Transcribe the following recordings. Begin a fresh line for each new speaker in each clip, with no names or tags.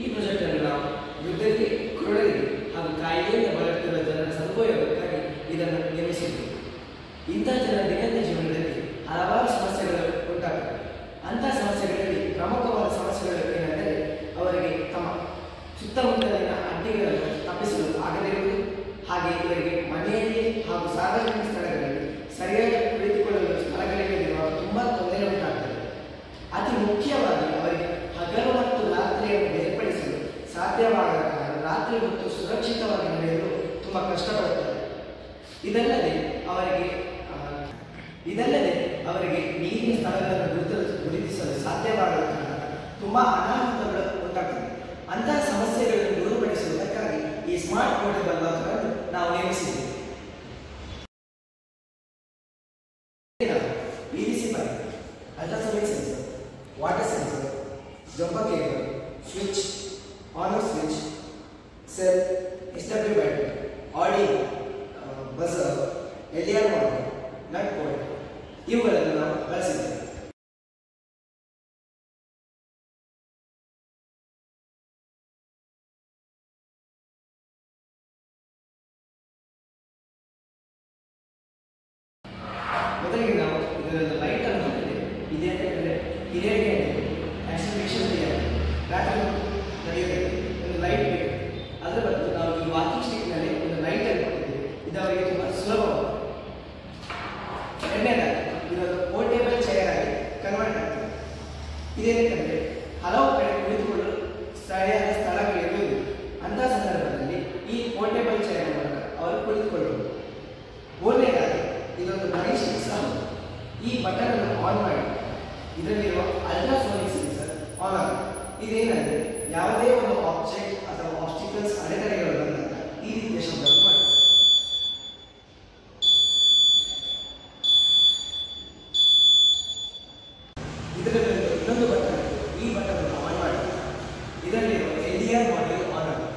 ಈ ಪ್ರಾಜೆಕ್ಟ್ ಅನ್ನು ನಾವು ವೃದ್ಧರಿಗೆ, ಕುರುಡರಿಗೆ ಹಾಗೂ ಕಾಯಿಲೆಯಿಂದ ಬಳಲುತ್ತಿರುವ ಜನರ ಸದುಪಯೋಗಕ್ಕಾಗಿ ಇದನ್ನು ನಿರ್ಮಿಸಿದ್ದೇವೆ. ಇಂತಹ ಜನರ ದೈನಂದಿನ ಜೀವನದಲ್ಲಿ ಹಲವಾರು ಸಮಸ್ಯೆಗಳು ಉಂಟಾಗುತ್ತವೆ. ಅಂತಹ ಸಮಸ್ಯೆಗಳಲ್ಲಿ ಪ್ರಮುಖವಾದ ಸಮಸ್ಯೆಗಳು ಏನೆಂದರೆ ಅವರಿಗೆ ತಮ್ಮ ಸುತ್ತಮುತ್ತಲಿನ ಅಡ್ಡಿಗಳನ್ನು ತಪ್ಪಿಸಲು ಆಗದಿರುವುದು, ಹಾಗೆ ಇವರಿಗೆ ಮನೆಯಲ್ಲಿ ಹಾಗೂ ಸಾರ್ವಜನಿಕ ಸ್ಥಳಗಳಲ್ಲಿ ಸರಿಯಾಗಿ ಕುಳಿತುಕೊಳ್ಳಲು ಸ್ಥಳಗಳಿರುವ ತುಂಬ ತೊಂದರೆ ಉಂಟಾಗುತ್ತದೆ. ಅತಿ ಮುಖ್ಯವಾಗಿ ಅವರಿಗೆ ಹಗಲು ಮತ್ತು ರಾತ್ರಿಯನ್ನು ಬೇರ್ಪಡಿಸಲು ಸಾಧ್ಯವಾಗದ ಕಾರಣ ರಾತ್ರಿ ಹೊತ್ತು ಸುರಕ್ಷಿತವಾಗಿ ನಡೆಯಲು ತುಂಬ ಕಷ್ಟಪಡುತ್ತಾರೆ. ಇದಲ್ಲದೆ ಅವರಿಗೆ ನೀರಿನ ಸ್ಥಳಗಳನ್ನು ಗುರುತಿಸಲು ಸಾಧ್ಯವಾಗದ ಕಾರಣ ತುಂಬ ಅನಾಹುತಗಳು ಉಂಟಾಗ್ತದೆ. ಅಂತಹ ಸಮಸ್ಯೆಗಳನ್ನು ದೂರಪಡಿಸುವುದಕ್ಕಾಗಿ ಈ ಸ್ಮಾರ್ಟ್ ಪೋರ್ಟೇಬಲ್ ಲಾಕರನ್ನು ನಾವು ನೇಮಿಸಿದ್ದೇವೆ. PVC pipe, ultrasonic sensor, water sensor, jumper cable, switch, on-off switch, cell, SW battery, audio, buzzer, LDR module, nut bolt ಇವುಗಳನ್ನು ನಾವು ಬಳಸಿದ್ದೇವೆ. ಮೊದಲಿಗೆ ನಾವು ಇದರೊಂದು ಲೈಟ್ ಅನ್ನು ಹಾಕಿದ್ದೇವೆ. ಇದೇ ಅಂತಂದರೆ ಹಿರಿಯರಿಗೆ ಆಕ್ಸಿಲೇಷನ್ ರಾತ್ರಿ ನಡೆಯೋದಕ್ಕೆ ಒಂದು ಲೈಟ್ ಬೇಕು. ಅದರ ಬದಲು ನಾವು ಈ ವಾಕಿಂಗ್ ಸ್ಟಿಕ್ನಲ್ಲಿ ಒಂದು ಲೈಟ್ ಅನ್ನು ಕೊಟ್ಟಿದ್ದೇವೆ. ಇದು ಅವರಿಗೆ ತುಂಬ ಸುಲಭವಾಗಿದೆ. ಎರಡನೇದಾಗಿ ಇದೊಂದು ಪೋರ್ಟೇಬಲ್ ಚೇರ್ ಆಗಿ ಕನ್ವರ್ಟ್ ಆಗ್ತದೆ. ಇದೇನಂತಂದರೆ ಹಲವು ಕಡೆ ಕುಳಿತುಕೊಳ್ಳಲು ಸರಿಯಾದ ಸ್ಥಳಗಳಿರುವುದು. ಅಂತಹ ಸಂದರ್ಭದಲ್ಲಿ ಈ ಪೋರ್ಟೇಬಲ್ ಚೇರ್ ಮೂಲಕ ಅವರು ಕುಳಿತುಕೊಳ್ಳಬಹುದು. ಮೂರನೇದಾಗಿ ಇದೊಂದು ಡೈಸ್ಟಿಕ್ ಸಹ. ಈ ಬಟನ್ ಅನ್ನು ಆನ್ ಮಾಡಿ ಇದರಲ್ಲಿರುವ ಅಲ್ಟ್ರಾಸೋನಿಕ್ ಸೆನ್ಸರ್ ಆನ್ ಆಗುತ್ತೆ. ಇದೇನೆಂದರೆ ಯಾವುದೇ ಒಂದು ಆಬ್ಜೆಕ್ಟ್ ಅಥವಾ ಆಬ್ಸ್ಟಿಕಲ್ಸ್ ಅಡೆತಡೆಗಳು ಬಂದಾಗ ಈ ರೀತಿಯ ಶಬ್ದವನ್ನು ಮಾಡಿ. ಇದರಲ್ಲಿ ಇನ್ನೊಂದು ಬಟನ್, ಈ ಬಟನ್ ಅನ್ನು ಆನ್ ಮಾಡಿ ಇದರಲ್ಲಿರುವ LDR ಮಾಡ್ಯೂಲ್ ಆನ್ ಆಗುತ್ತೆ.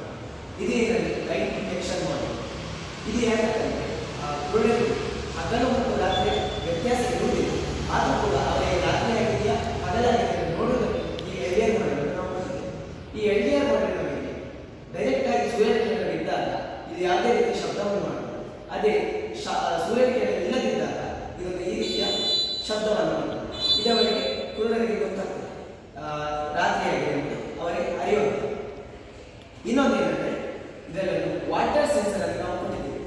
ಇದು ಇದರಲ್ಲಿ ಲೈಟ್ ಡಿಟೆಕ್ಷನ್ ಮಾಡ್ಯೂಲ್. ಇದು ಯಾಕಂದರೆ ಕುರುಡರಿಗೆ ಹಗಲು ಮತ್ತು ರಾತ್ರಿ ವ್ಯತ್ಯಾಸ ಇರುವುದಿಲ್ಲ. ಆದರೂ ಕೂಡ ಅವರಿಗೆ ರಾತ್ರಿ ಆಗಿದೆಯಾ ಹಗಲಾಗಿದೆಯಾ ನೋಡುವುದಕ್ಕೆ ಈ LDR ಮಾಡ್ಯೂಲ್ ನಾವು ಕೊಟ್ಟಿದ್ದೇವೆ. ಈ LDR ಮಾಡ್ಯೂಲ್ನಲ್ಲಿ ಡೈರೆಕ್ಟಾಗಿ ಸೂರ್ಯಕಿರಣಗಳು ಇದ್ದಾಗ ಇದು ಯಾವುದೇ ರೀತಿಯ ಶಬ್ದವನ್ನು ಮಾಡುತ್ತದೆ. ಅದೇ ಸೂರ್ಯಕಿರಣ ಇಲ್ಲದಿದ್ದಾಗ ಇದೊಂದು ಈ ರೀತಿಯ ಶಬ್ದವನ್ನು ಮಾಡುತ್ತದೆ. ಇದವರಿಗೆ ಕುರುಡರಿಗೆ ಗೊತ್ತಾಗ್ತದೆ ರಾತ್ರಿ ಆಗಿದೆ ಎಂದು ಅವರಿಗೆ ಅರಿಯುತ್ತದೆ. ಇನ್ನೊಂದು ಏನಂದರೆ ಇದರಲ್ಲಿ ವಾಟರ್ ಸೆನ್ಸರ್ ಅನ್ನು ನಾವು ಕೊಟ್ಟಿದ್ದೇವೆ.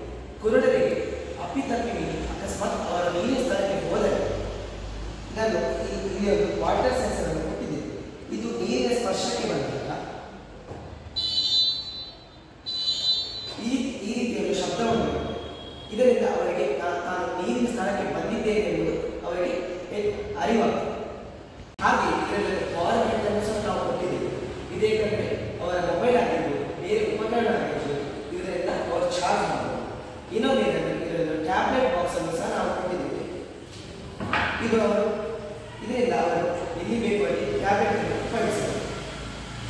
ಕುರುಡರಿಗೆ ಅಪ್ಪಿತಪ್ಪಿ ಅಕಸ್ಮಾತ್ ಅವರ ನೀರಿನ ಸ್ಥಳಕ್ಕೆ ಹೋದರೆ ಇದನ್ನು ಇಲ್ಲಿ ಒಂದು ವಾಟರ್ ಸೆನ್ಸರ್ ಅನ್ನು ಕೊಟ್ಟಿದ್ದೇವೆ. ಇದು ನೀರಿನ ಸ್ಪರ್ಶಕ್ಕೆ ಬಂದಾಗ ಈ ರೀತಿಯ ಒಂದು ಶಬ್ದವನ್ನು ಮಾಡುತ್ತದೆ. ಇದರಿಂದ ಅವರಿಗೆ ನಾನು ನೀರಿನ ಸ್ಥಳಕ್ಕೆ ಬಂದಿದ್ದೇನೆ ಎಂಬುದು ಅವರಿಗೆ ಅರಿವಾಗ್ತದೆ. ಹಾಗೆ ಇದರಲ್ಲಿ ಪವರ್ ಬ್ಯಾಂಕ್ ಅನ್ನು ಸಹ ನಾವು ಕೊಟ್ಟಿದ್ದೇವೆ. ಇದೇಕೆಂದರೆ ಅವರ ಮೊಬೈಲ್ ಆಗಿರ್ಬೋದು, ಬೇರೆ ಉಪಕರಣ ಆಗಿರ್ಬೋದು, ಇದರಿಂದ ಅವರು ಚಾರ್ಜ್ ಮಾಡಬಹುದು. ಇನ್ನೊಂದು ಏನಂದರೆ ಇದರಲ್ಲಿ ಟ್ಯಾಬ್ಲೆಟ್ ಬಾಕ್ಸ್ ಅನ್ನು ಸಹ ನಾವು ಕೊಟ್ಟಿದ್ದೇವೆ. ಇದರಿಂದ ಅವರು ಎಲ್ಲಿ ಬೇಕು ಅಲ್ಲಿ ಟ್ಯಾಬ್ಲೆಟ್ ಅನ್ನು ಉಪಯೋಗಿಸಬಹುದು.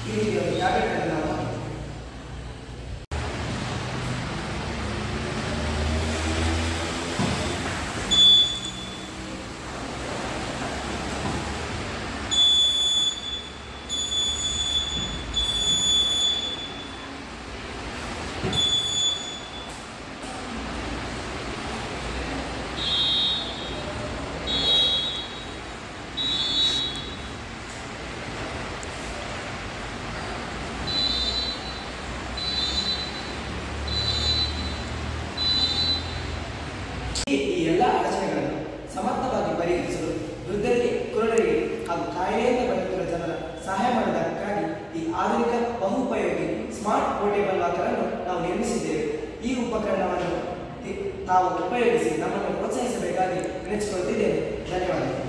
ಈ ರೀತಿಯ ಒಂದು ಟ್ಯಾಬ್ಲೆಟ್ ಅನ್ನು ನಾವು ಹಾಕಿದ್ದೇವೆ. ಈ ಎಲ್ಲ ಅಡಚಣೆಗಳನ್ನು ಸಮರ್ಥವಾಗಿ ಪರಿಹರಿಸಲು ವೃದ್ಧರಿಗೆ, ಕುರುಡರಿಗೆ ಹಾಗೂ ಕಾಯಿಲೆಯಿಂದ ಬಳಲುತ್ತಿರುವ ಜನರ ಸಹಾಯ ಮಾಡುವುದಕ್ಕಾಗಿ ಈ ಆಧುನಿಕ ಬಹುಪಯೋಗಿ ಸ್ಮಾರ್ಟ್ ಪೋರ್ಟೇಬಲ್ ಲಾಕರ್ ಅನ್ನು ನಾವು ನಿರ್ಮಿಸಿದ್ದೇವೆ. ಈ ಉಪಕರಣವನ್ನು ತಾವು ಉಪಯೋಗಿಸಿ ನಮ್ಮನ್ನು ಪ್ರೋತ್ಸಾಹಿಸಬೇಕಾಗಿ ವಿನಂತಿಸಿಕೊಳ್ಳುತ್ತಿದ್ದೇನೆ. ಧನ್ಯವಾದಗಳು.